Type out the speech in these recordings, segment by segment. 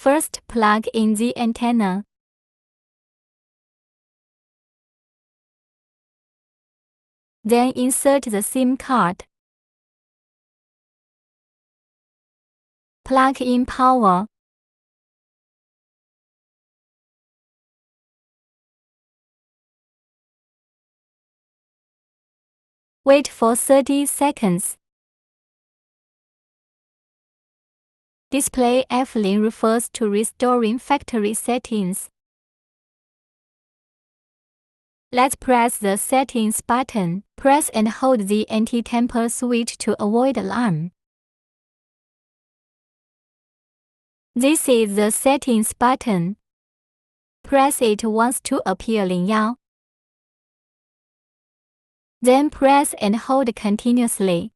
First, plug in the antenna. Then insert the SIM card. Plug in power. Wait for 30 seconds. Display F-line refers to restoring factory settings. Let's press the Settings button. Press and hold the anti-tamper switch to avoid alarm. This is the Settings button. Press it once to appear 0. Then press and hold continuously.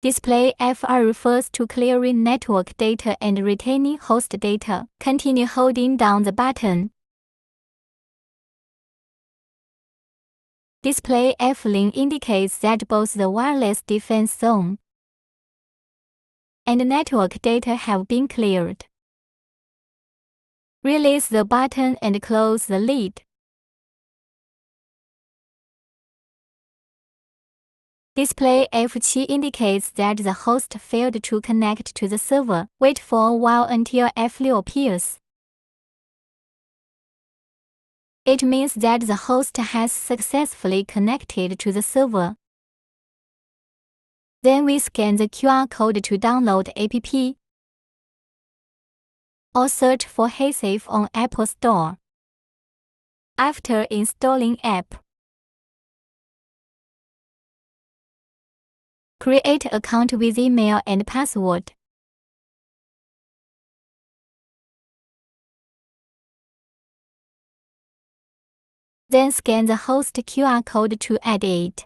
Display FR refers to clearing network data and retaining host data. Continue holding down the button. Display F-line indicates that both the wireless defense zone and network data have been cleared. Release the button and close the lid. Display F7 indicates that the host failed to connect to the server. Wait for a while until F6 appears. It means that the host has successfully connected to the server. Then we scan the QR code to download app or search for HeySafe on Apple Store. After installing app, create account with email and password. Then scan the host QR code to add it.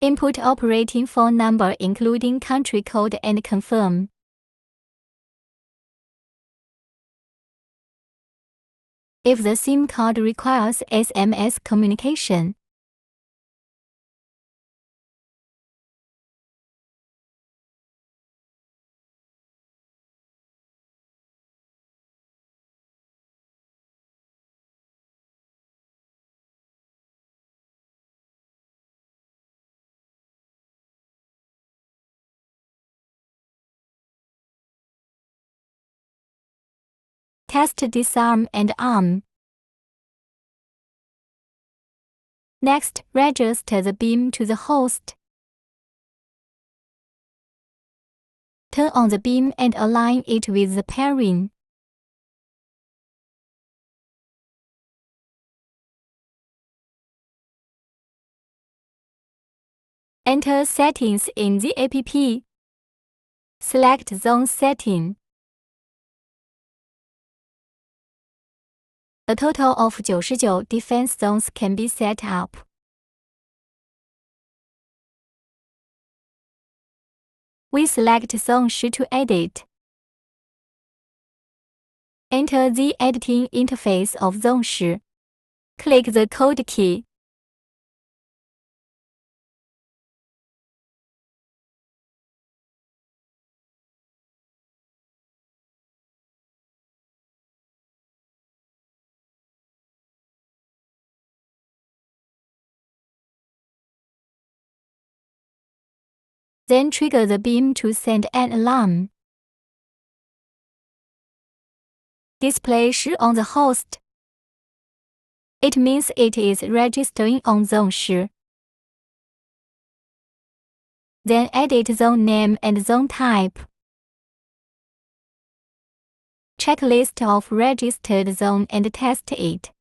Input operating phone number including country code and confirm. If the SIM card requires SMS communication, test disarm and arm. Next, register the beam to the host. Turn on the beam and align it with the pairing. Enter settings in the app. Select zone setting. A total of 99 defense zones can be set up. We select Zone 10 to edit. Enter the editing interface of Zone 10. Click the code key. Then trigger the beam to send an alarm. Display 10 on the host. It means it is registering on Zone 10. Then edit zone name and zone type. Check list of registered zone and test it.